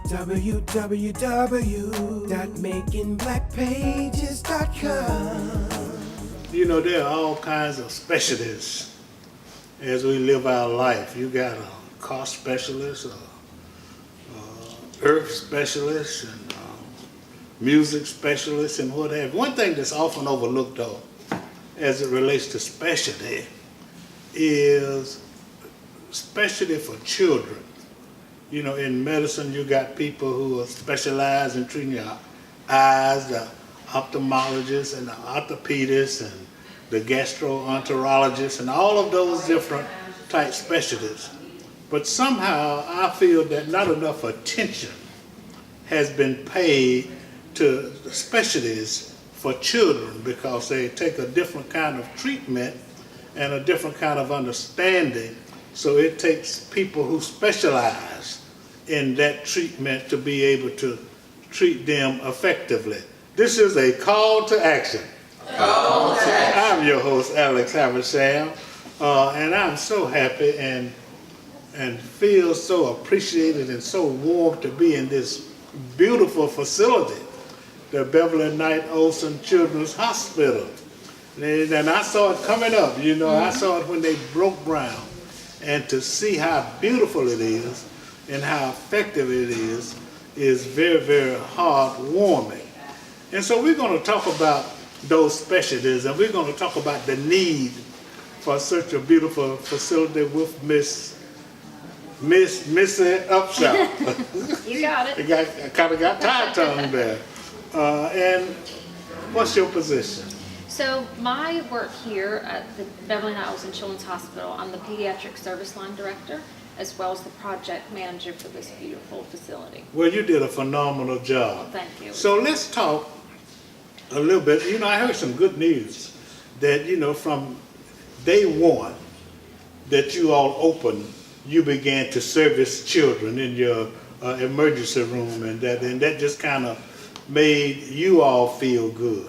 www.makingblackpages.com. You know, there are all kinds of specialties as we live our life. You got a car specialist, a earth specialist, and music specialist, and what have you. One thing that's often overlooked, though, as it relates to specialty, is specialty for children. You know, in medicine, you got people who are specialized in treating your eyes, the ophthalmologists and the orthopedists and the gastroenterologists and all of those different type specialties. But somehow I feel that not enough attention has been paid to the specialties for children, because they take a different kind of treatment and a different kind of understanding. So it takes people who specialize in that treatment to be able to treat them effectively. This is a call to action. Call to action. I'm your host, Alex Haversham, and I'm so happy and feel so appreciated and so warm to be in this beautiful facility, the Beverly Knight Olson Children's Hospital. And I saw it coming up, you know, I saw it when they broke ground. And to see how beautiful it is and how effective it is very, very heartwarming. And so we're going to talk about those specialties, and we're going to talk about the need for such a beautiful facility with MISSY UPSHAW. You got it. I kind of got tie-tongue there. And what's your position? So my work here at the Beverly Knight Olson Children's Hospital, I'm the Pediatric Service Line Director, as well as the project manager for this beautiful facility. Well, you did a phenomenal job. Thank you. So let's talk a little bit. You know, I heard some good news that, you know, from day one that you all opened, you began to service children in your emergency room, and that just kind of made you all feel good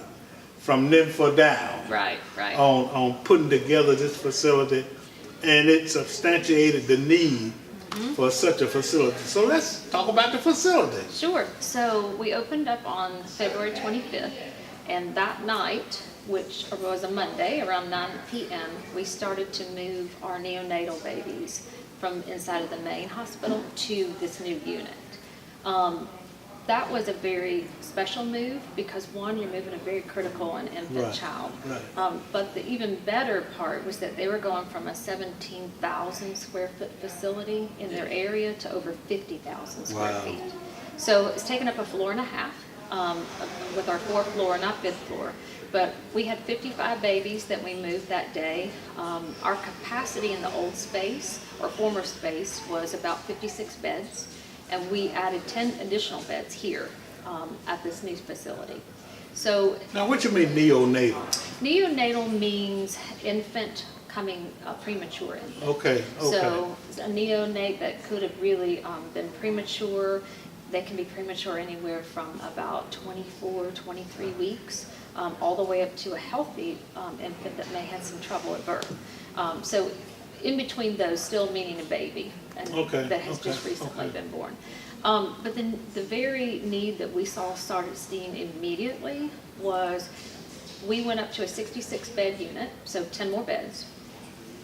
from then for down. Right. On putting together this facility, and it substantiated the need for such a facility. So let's talk about the facility. Sure. So we opened up on February 25th, and that night, which was a Monday, around 9 p.m., we started to move our neonatal babies from inside of the main hospital to this new unit. That was a very special move because, one, you're moving a very critical and infant child. Right. But the even better part was that they were going from a 17,000 square foot facility in their area to over 50,000 square feet. So it's taken up a floor and a half with our fourth floor, not fifth floor. But we had 55 babies that we moved that day. Our capacity in the old space, or former space, was about 56 beds. And we added 10 additional beds here at this new facility. So now, what you mean neonatal? Neonatal means infant coming premature infant. Okay. So a neonate that could have really been premature, they can be premature anywhere from about 24, 23 weeks, all the way up to a healthy infant that may have some trouble at birth. So in between those, still meaning a baby that has just recently been born. But then the very need that we started seeing immediately was we went up to a 66-bed unit, so 10 more beds.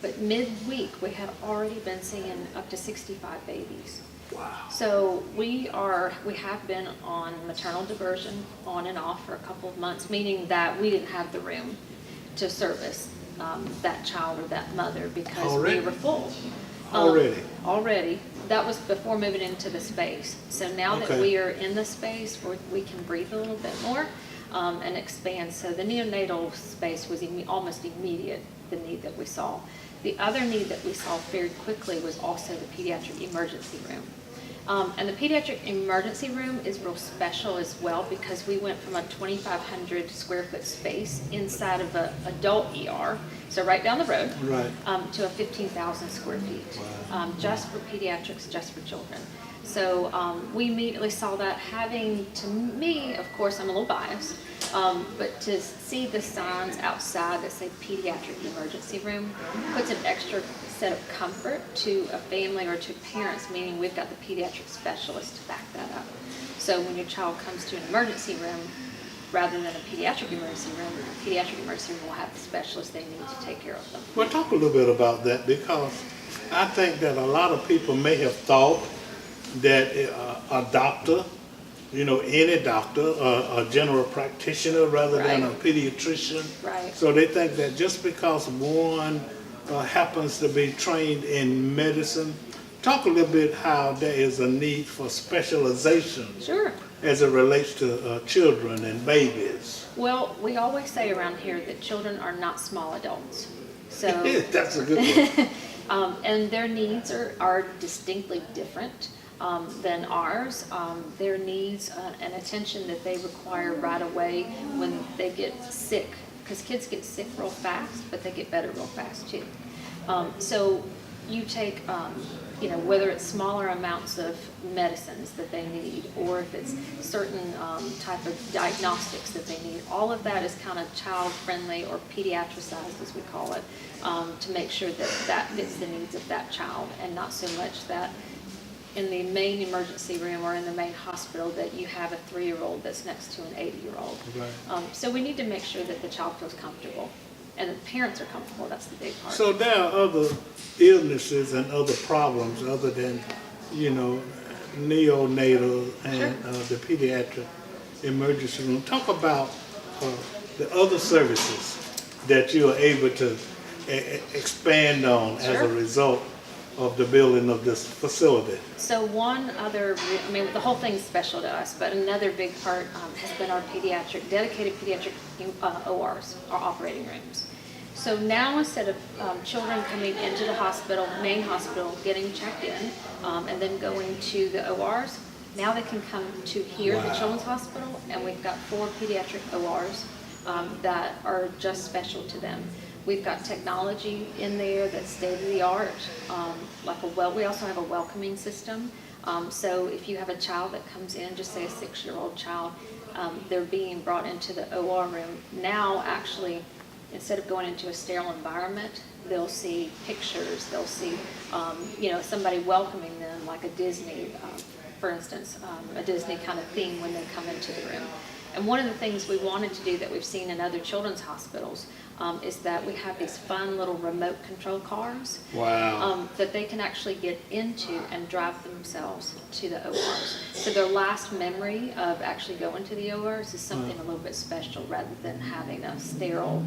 But midweek, we had already been seeing up to 65 babies. Wow. So we have been on maternal diversion on and off for a couple of months, meaning that we didn't have the room to service that child or that mother because we were full. Already. That was before moving into the space. So now that we are in the space, we can breathe a little bit more and expand. So the neonatal space was almost immediate, the need that we saw. The other need that we saw very quickly was also the pediatric emergency room. And the pediatric emergency room is real special as well because we went from a 2,500 square foot space inside of an adult ER, so right down the road, to a 15,000 square feet, just for pediatrics, just for children. So we immediately saw that having, to me, of course, I'm a little biased, But to see the signs outside that say pediatric emergency room puts an extra set of comfort to a family or to parents, meaning we've got the pediatric specialist to back that up. So when your child comes to an emergency room, rather than a pediatric emergency room will have the specialist they need to take care of them. Well, talk a little bit about that, because I think that a lot of people may have thought that a doctor, any doctor, a general practitioner rather than a Right. pediatrician. Right. So they think that just because one happens to be trained in medicine, talk a little bit how there is a need for specialization Sure. as it relates to children and babies. Well, we always say around here that children are not small adults. So, That's a good one. and their needs are distinctly different than ours. Their needs and attention that they require right away when they get sick, because kids get sick real fast, but they get better real fast too. So you take, whether it's smaller amounts of medicines that they need, or if it's certain type of diagnostics that they need, all of that is kind of child-friendly or pediatricized, as we call it, to make sure that that fits the needs of that child, and not so much that in the main emergency room or in the main hospital that you have a 3-year-old that's next to an 80-year-old. Right. So we need to make sure that the child feels comfortable and the parents are comfortable. That's the big part. So there are other illnesses and other problems other than, neonatal and the pediatric emergency room. Talk about the other services that you are able to expand on as a result of the building of this facility. So one other, the whole thing's special to us, but another big part has been our dedicated pediatric ORs, our operating rooms. So now instead of children coming into the hospital, main hospital, getting checked in, and then going to the ORs, now they can come to here, the Children's Hospital, and we've got 4 pediatric ORs that are just special to them. We've got technology in there that's state-of-the-art, we also have a welcoming system. So if you have a child that comes in, just say a 6-year-old child, they're being brought into the OR room. Now, actually, instead of going into a sterile environment, they'll see pictures, they'll see, somebody welcoming them, like a Disney, for instance, a Disney kind of theme when they come into the room. And one of the things we wanted to do that we've seen in other children's hospitals is that we have these fun little remote control cars. Wow. That they can actually get into and drive themselves to the ORs. So their last memory of actually going to the ORs is something a little bit special, rather than having a sterile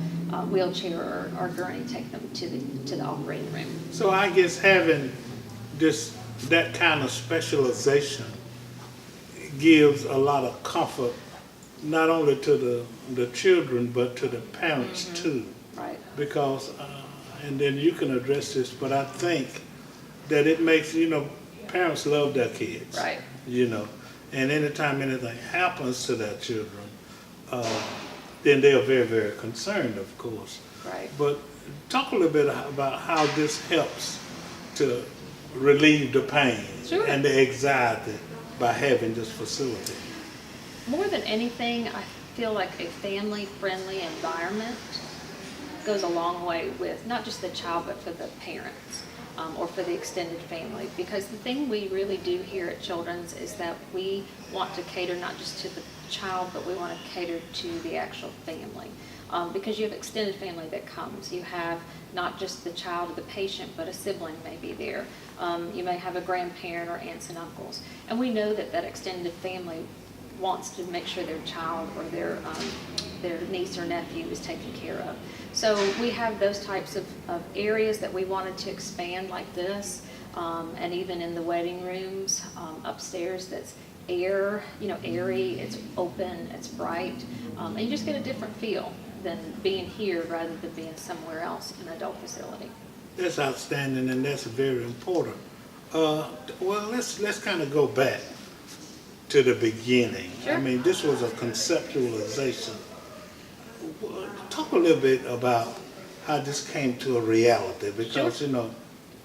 wheelchair or gurney take them to the operating room. So I guess having that kind of specialization gives a lot of comfort, not only to the children, but to the parents too. Right. Because, and then you can address this, but I think that it makes, parents love their kids. Right. And anytime anything happens to their children, then they are very, very concerned, of course. Right. But talk a little bit about how this helps to relieve the pain and the anxiety by having this facility. More than anything, I feel like a family-friendly environment goes a long way with not just the child, but for the parents or for the extended family. Because the thing we really do here at Children's is that we want to cater not just to the child, but we want to cater to the actual family. Because you have extended family that comes. You have not just the child or the patient, but a sibling may be there. You may have a grandparent or aunts and uncles. And we know that extended family wants to make sure their child or their niece or nephew is taken care of. So we have those types of areas that we wanted to expand like this, and even in the waiting rooms upstairs, that's airy, it's open, it's bright, and you just get a different feel than being here rather than being somewhere else in an adult facility. That's outstanding, and that's very important. Well, let's kind of go back to the beginning. Sure. I mean, this was a conceptualization. Talk a little bit about how this came to a reality, because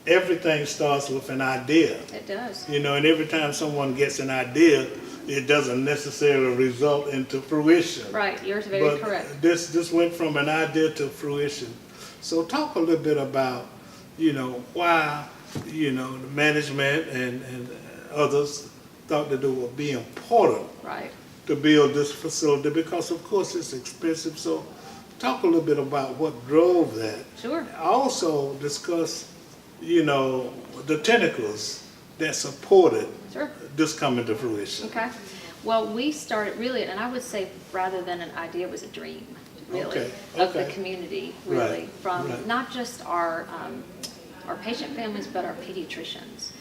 everything starts with an idea. It does. And every time someone gets an idea, it doesn't necessarily result into fruition. Right, you're very But correct. this went from an idea to fruition. So talk a little bit about, why, the management and others thought that it would be important Right. to build this facility, because of course it's expensive. So talk a little bit about what drove that. Sure. Also discuss, the tentacles that supported Sure. this coming to fruition. Okay. Well, we started really, and I would say rather than an idea, it was a dream, really, Okay, of the okay. community, really, Right, from right. not just our patient families, but our pediatricians.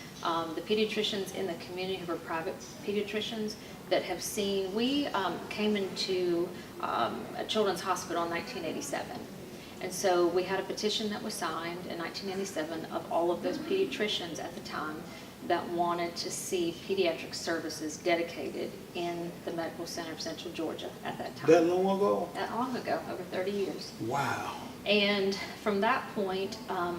The pediatricians in the community who are private pediatricians that have seen, we came into a children's hospital in 1987. And so we had a petition that was signed in 1987 of all of those pediatricians at the time that wanted to see pediatric services dedicated in the Medical Center of Central Georgia at that time. That long ago? That long ago, over 30 years. Wow. And from that point,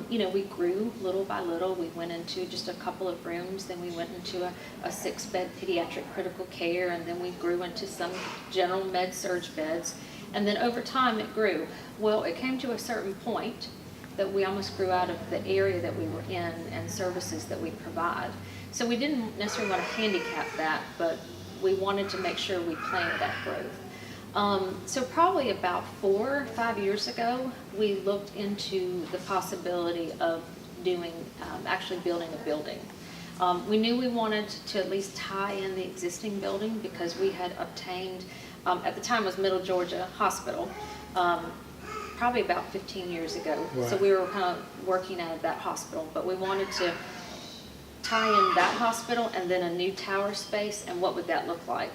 we grew little by little. We went into just a couple of rooms, then we went into a 6-bed pediatric critical care, and then we grew into some general med surg beds. And then over time it grew. Well, it came to a certain point that we almost grew out of the area that we were in and services that we provide. So we didn't necessarily want to handicap that, but we wanted to make sure we planned that growth. So probably about 4 or 5 years ago, we looked into the possibility of actually building a building. We knew we wanted to at least tie in the existing building because we had obtained, at the time it was Middle Georgia Hospital, probably about 15 years ago. Right. So we were kind of working out of that hospital, but we wanted to tie in that hospital and then a new tower space, and what would that look like?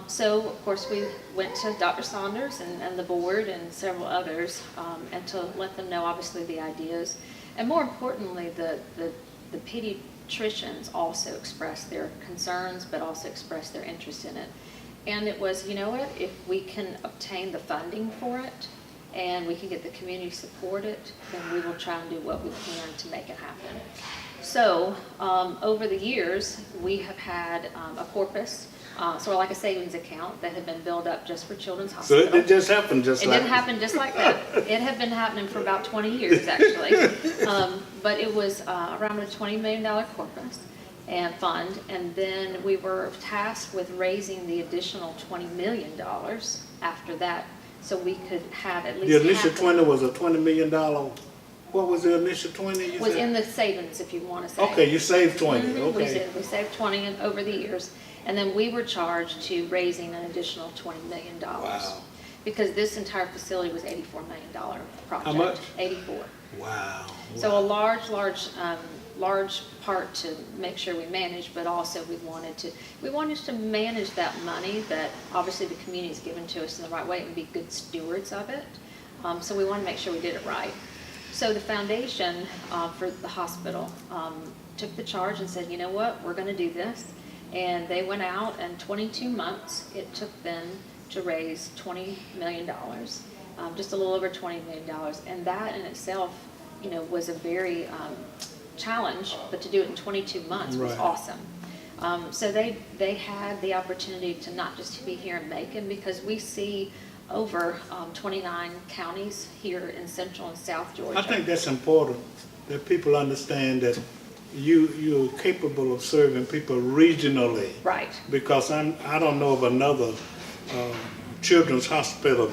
So of course we went to Dr. Saunders and the board and several others, and to let them know obviously the ideas, and more importantly the pediatricians also expressed their concerns but also expressed their interest in it. And it was, if we can obtain the funding for it and we can get the community supported, then we will try and do what we can to make it happen. So over the years, we have had a corpus, sort of like a savings account that had been built up just for Children's So Hospital. it didn't just happen It didn't happen just like that. It had been happening for about 20 years, actually. But it was around a $20 million corpus and fund, and then we were tasked with raising the additional $20 million after that, so we could have at least The initial half 20 was a $20 million. What was the initial 20 you was said? in the savings, if you want to say. Okay, you saved 20, Mhm, okay. We saved 20 over the years, and then we were charged to raising an additional $20 million. Wow. Because this entire facility was $84 million project. How much? 84. Wow. So a large part to make sure we manage, but also we wanted to manage that money that obviously the community has given to us in the right way and be good stewards of it. So we want to make sure we did it right. So the foundation for the hospital took the charge and said, you know what, we're going to do this. And they went out, and 22 months it took them to raise $20 million, just a little over $20 million. And that in itself, was a very challenge, but to do it in 22 months was Right. awesome. So they had the opportunity to not just be here in Macon, because we see over 29 counties here in Central and South Georgia. I think that's important, that people understand that you're capable of serving people regionally. Right. Because I don't know of another children's hospital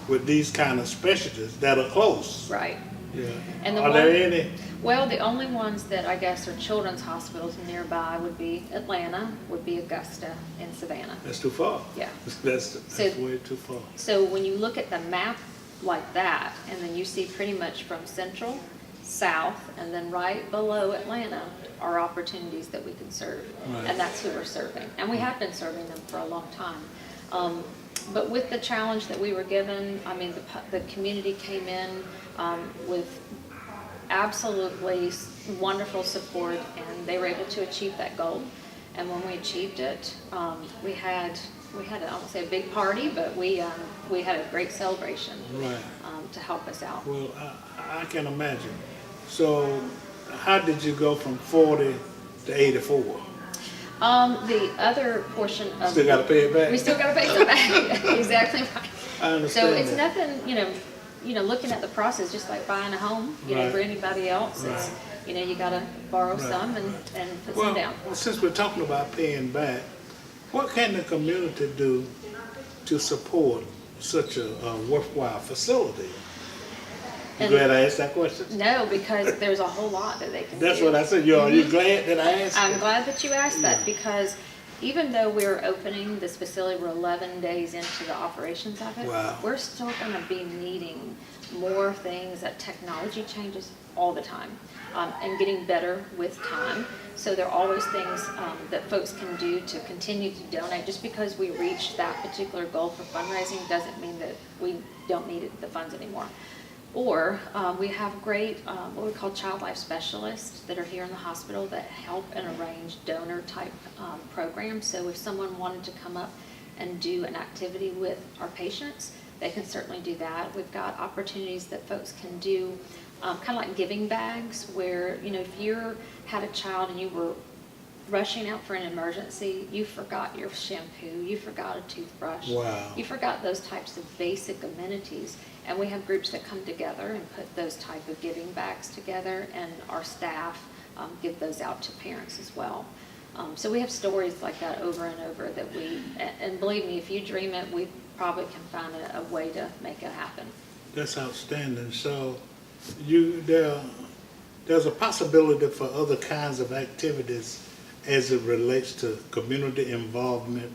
with these kind of specialties that are close. Right. Yeah. And the Are there any? Well, the only ones that I guess are children's hospitals nearby would be Atlanta, would be Augusta, and Savannah. That's too far. Yeah. That's So- way too far. So when you look at the map like that, and then you see pretty much from Central, South, and then right below Atlanta are opportunities that we can serve. Right. And that's who we're serving. And we have been serving them for a long time. But with the challenge that we were given, I mean, the community came in with absolutely wonderful support, and they were able to achieve that goal. And when we achieved it, we had I won't say a big party, but we had a great celebration Right. to help us out. Well, I can imagine. So how did you go from 40 to 84? The other portion of. Still gotta pay it back? We still gotta pay it back, exactly right. I understand So it's that. nothing, looking at the process, just like buying a home, Right. for anybody else, it's, Right. you gotta borrow Right. some and put some down. Well, since we're talking about paying back, what can the community do to support such a worthwhile facility? You And- glad I asked that question? No, because there's a whole lot that they can do. That's what I said. Are you glad that I asked? I'm it? glad that you asked that, because even though we're opening this facility, we're 11 days into the operations of it. Wow. We're still gonna be needing more things. That technology changes all the time, and getting better with time. So there are always things that folks can do to continue to donate. Just because we reached that particular goal for fundraising doesn't mean that we don't need the funds anymore. Or we have great, what we call child life specialists that are here in the hospital that help and arrange donor type programs. So if someone wanted to come up and do an activity with our patients, they can certainly do that. We've got opportunities that folks can do, kind of like giving bags, where, if you had a child and you were rushing out for an emergency, you forgot your shampoo, you forgot a toothbrush. Wow. You forgot those types of basic amenities. And we have groups that come together and put those type of giving bags together, and our staff give those out to parents as well. So we have stories like that over and over that and believe me, if you dream it, we probably can find a way to make it happen. That's outstanding. So there's a possibility for other kinds of activities as it relates to community involvement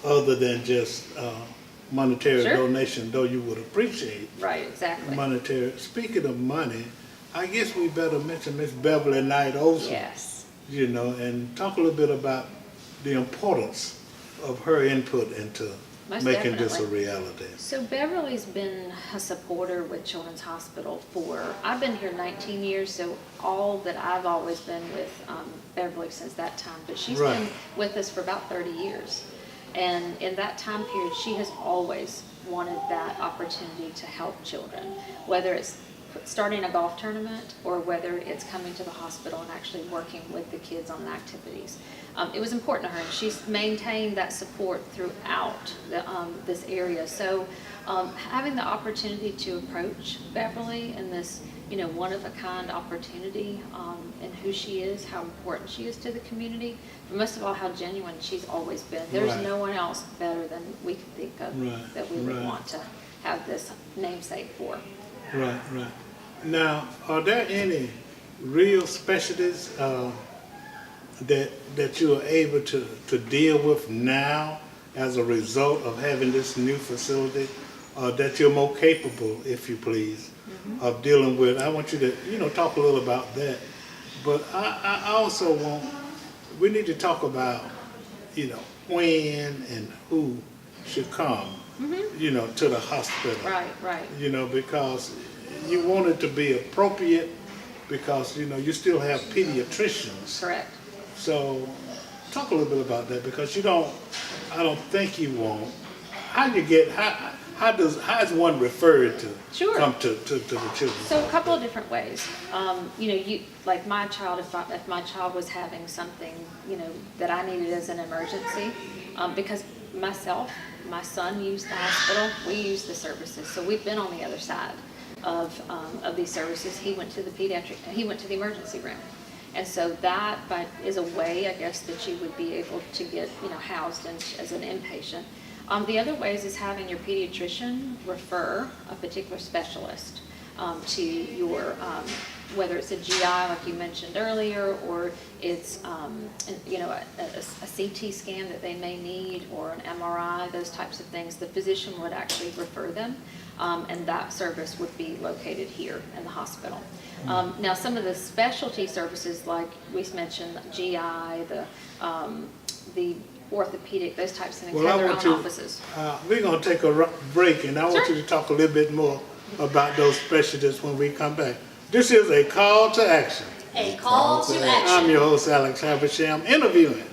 other than just monetary Sure. donation, though you would appreciate Right, exactly. monetary. Speaking of money, I guess we better mention Miss Beverly Knight Olson, Yes. and talk a little bit about the importance of her input into Most making this a definitely. reality. So Beverly's been a supporter with Children's Hospital I've been here 19 years, so all that I've always been with Beverly since that time, but she's Right. been with us for about 30 years. And in that time period, she has always wanted that opportunity to help children, whether it's starting a golf tournament or whether it's coming to the hospital and actually working with the kids on activities. It was important to her, and she's maintained that support throughout this area. So having the opportunity to approach Beverly in this one-of-a-kind opportunity, and who she is, how important she is to the community, but most of all, how genuine she's always been. There's Right. no one else better than we could think of Right, that we would right. want to have this namesake for. Right, right. Now, are there any real specialties that you are able to deal with now as a result of having this new facility, that you're more capable, if you please, of dealing with? I want you to, talk a little about that. But I also we need to talk about, when and who should come, to the hospital. Right, right. Because you want it to be appropriate, because, you still have pediatricians. Correct. So talk a little bit about that, because I don't think you won't. How is one referred to Sure. come to the children? So a couple of different ways. Like my child, if my child was having something, that I needed as an emergency, because my son used the hospital, we used the services, so we've been on the other side of these services. He went to the emergency room. And so that is a way, I guess, that you would be able to get, housed as an inpatient. The other ways is having your pediatrician refer a particular specialist to your, whether it's a GI, like you mentioned earlier, or it's, a CT scan that they may need, or an MRI, those types of things. The physician would actually refer them, and that service would be located here in the hospital. Now, some of the specialty services, like we mentioned, GI, the orthopedic, those types of things, have their own offices. We're going to take a break, and I want Sure. you to talk a little bit more about those specialties when we come back. This is a call to action. A call to I'm action. your host, Alex Habersham, interviewing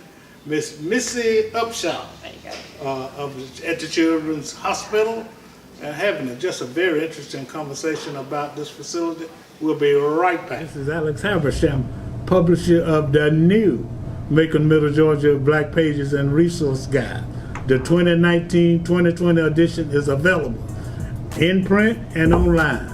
Miss MISSY UPSHAW There you go. at the Children's Hospital, and having just a very interesting conversation about this facility. We'll be right back. This is Alex Habersham, publisher of the new Macon, Middle Georgia Black Pages and Resource Guide. The 2019-2020 edition is available in print and online.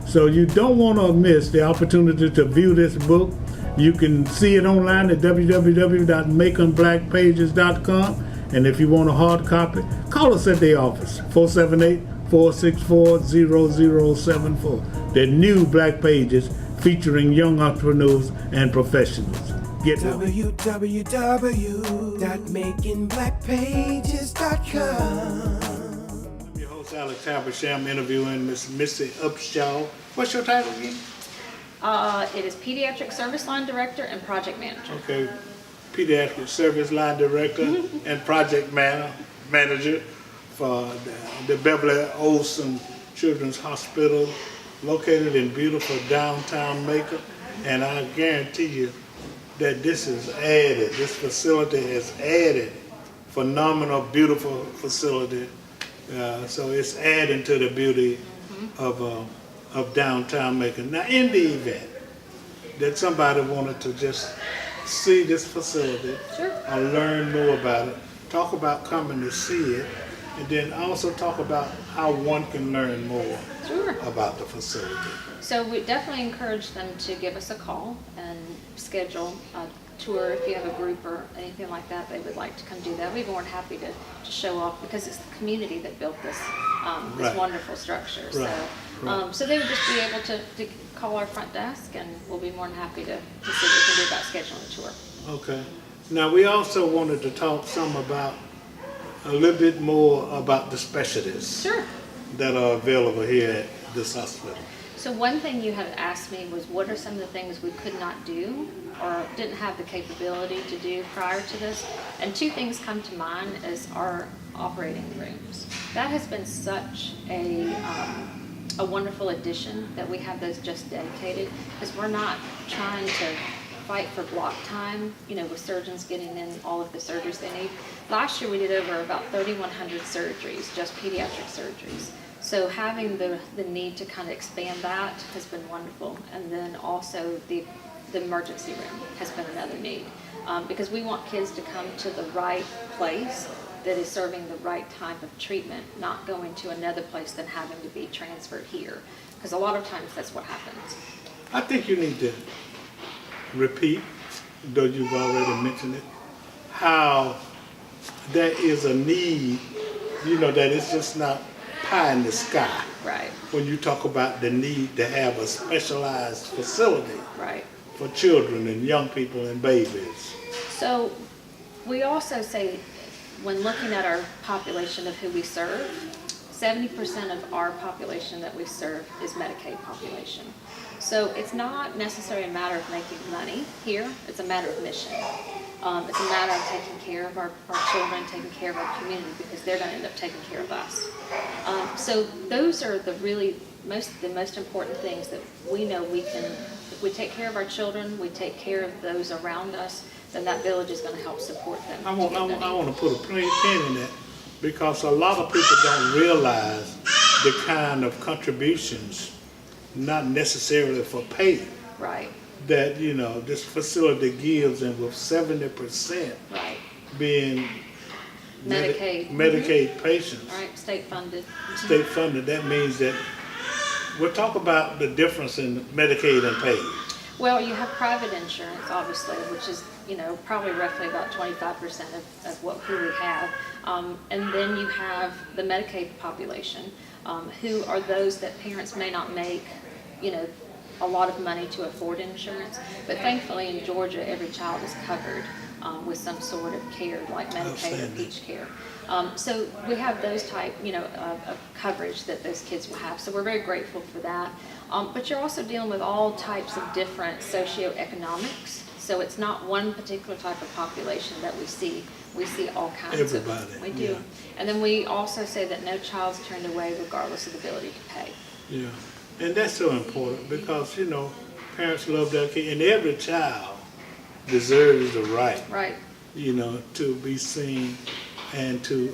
So you don't want to miss the opportunity to view this book. You can see it online at www.maconblackpages.com. And if you want a hard copy, call us at the office, 478-464-0074. The new Black Pages featuring young entrepreneurs and professionals. Get www.makingblackpages.com. I'm your host, Alex Habersham. I'm interviewing Miss Missy UPSHAW. What's your title again? It is Pediatric Service Line Director and Project Manager. Okay, Pediatric Service Line Director and Project Manager for the Beverly Olson Children's Hospital, located in beautiful downtown Macon. And I guarantee you that this facility has added phenomenal, beautiful facility. So it's adding to the beauty of downtown Macon. Now, in the event that somebody wanted to just see this facility Sure. or learn more about it, talk about coming to see it, and then also talk about how one can learn more Sure. about the facility. So we definitely encourage them to give us a call and schedule a tour if you have a group or anything like that they would like to come do that. We'd be more than happy to show off because it's the community that built this Right. wonderful structure. Right. So they would just be able to call our front desk and we'll be more than happy to see what we can do about scheduling a tour. Okay. Now, we also wanted to talk a little bit more about the specialties Sure. that are available here at this hospital. So one thing you had asked me was what are some of the things we could not do or didn't have the capability to do prior to this? And two things come to mind as our operating rooms. That has been such a wonderful addition that we have those just dedicated because we're not trying to fight for block time, with surgeons getting in all of the surgeries they need. Last year we did over about 3,100 surgeries, just pediatric surgeries. So having the need to kind of expand that has been wonderful. And then also the emergency room has been another need because we want kids to come to the right place that is serving the right type of treatment, not going to another place than having to be transferred here. Because a lot of times that's what happens. I think you need to repeat, though you've already mentioned it, how there is a need, that it's just not pie in the sky. Right. When you talk about the need to have a specialized facility Right. for children and young people and babies. So we also say when looking at our population of who we serve, 70% of our population that we serve is Medicaid population. So it's not necessarily a matter of making money here, it's a matter of mission. It's a matter of taking care of our children, taking care of our community because they're going to end up taking care of us. So those are the most important things that we know we can, if we take care of our children, we take care of those around us, then that village is going to help support them. I want to put a pin in that because a lot of people don't realize the kind of contributions, not necessarily for pay, Right. that this facility gives, and with 70% Right. being Medicaid. patients, Right. State funded. state funded, that means that we'll talk about the difference in Medicaid and paid. Well, you have private insurance, obviously, which is, probably roughly about 25% of who we have. And then you have the Medicaid population, who are those that parents may not make, a lot of money to afford insurance. But thankfully in Georgia, every child is covered with some sort of care, like Medicaid or Peach Care. So we have those type, of coverage that those kids will have. So we're very grateful for that. But you're also dealing with all types of different socioeconomics. So it's not one particular type of population that we see. We see all kinds Everybody, of. We do. yeah. And then we also say that no child's turned away regardless of the ability to pay. Yeah, and that's so important because, parents love their kid, and every child deserves the right, Right. To be seen and to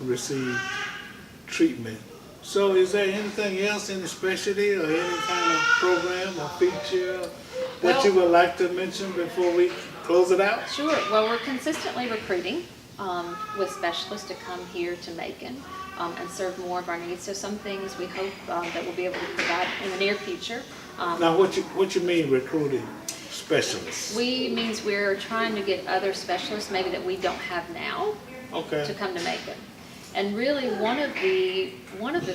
receive treatment. So is there anything else, any specialty or any kind of program or feature that you would like to mention before we close it out? Sure. Well, we're consistently recruiting with specialists to come here to Macon and serve more of our needs. So some things we hope that we'll be able to provide in the near future. Now, what you mean recruiting specialists? Means we're trying to get other specialists maybe that we don't have now Okay. to come to Macon. And really one of the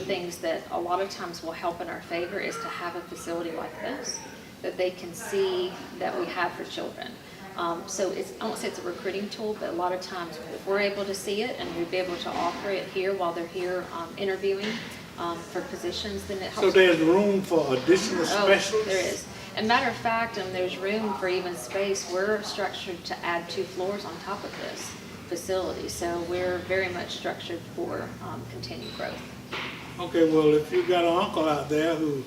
things that a lot of times will help in our favor is to have a facility like this that they can see that we have for children. So I won't say it's a recruiting tool, but a lot of times if we're able to see it and we'll be able to offer it here while they're here interviewing for positions, then it helps. So there's room for additional specialists? Oh, there is. And matter of fact, there's room for even space. We're structured to add 2 floors on top of this facility. So we're very much structured for continued growth. Okay, well, if you got an uncle out there who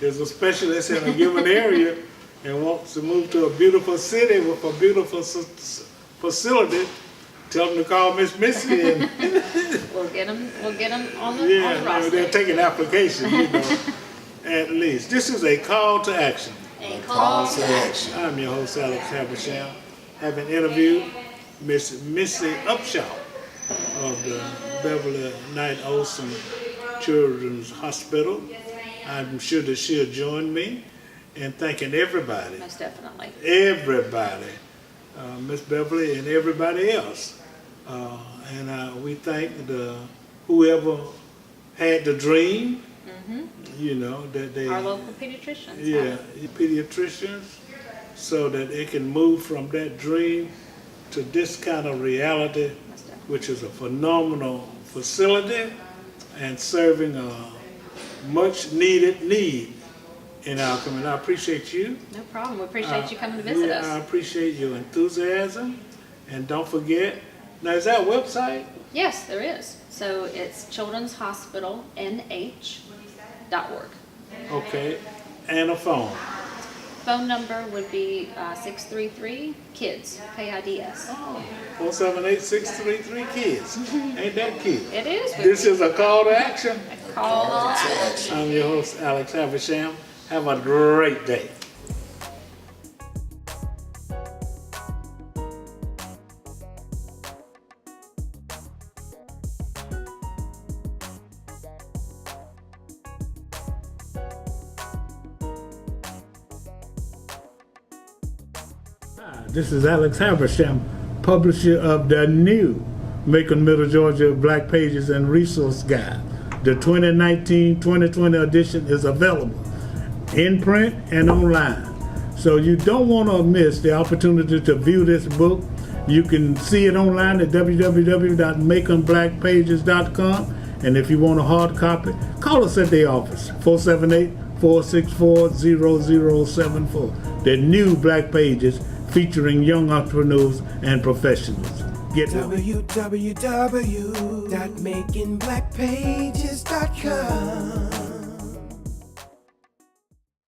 is a specialist in a given area and wants to move to a beautiful city with a beautiful facility, tell them to call Miss Missy and We'll get them on the roster. they're taking applications, at least. This is a call to action. A call to action. I'm your host, Alex Habersham, having interviewed Miss Missy UPSHAW of the Beverly Knight Olson Children's Hospital. I'm sure that she'll join me in thanking everybody. Most definitely. Everybody. Miss Beverly and everybody else. And we thank whoever had the dream, that they... Our local pediatricians. Yeah, pediatricians, so that it can move from that dream to this kind of reality, which is a phenomenal facility and serving a much needed need in our community. I appreciate you. No problem. We appreciate you coming to visit us. I appreciate your enthusiasm. And don't forget, now is that a website? Yes, there is. So it's children'shospitalnh.org. Okay, and a phone. Phone number would be 633-KIDS, KIDS. 478-633-KIDS. Ain't that cute? It is. This is a call to action. Call to action. I'm your host, Alex Habersham. Have a great day. This is Alex Habersham, publisher of the new Macon, Middle Georgia Black Pages and Resource Guide. The 2019-2020 edition is available in print and online. So you don't want to miss the opportunity to view this book. You can see it online at www.maconblackpages.com. And if you want a hard copy, call us at the office, 478-464-0074. The new Black Pages featuring young entrepreneurs and professionals. Get www.maconblackpages.com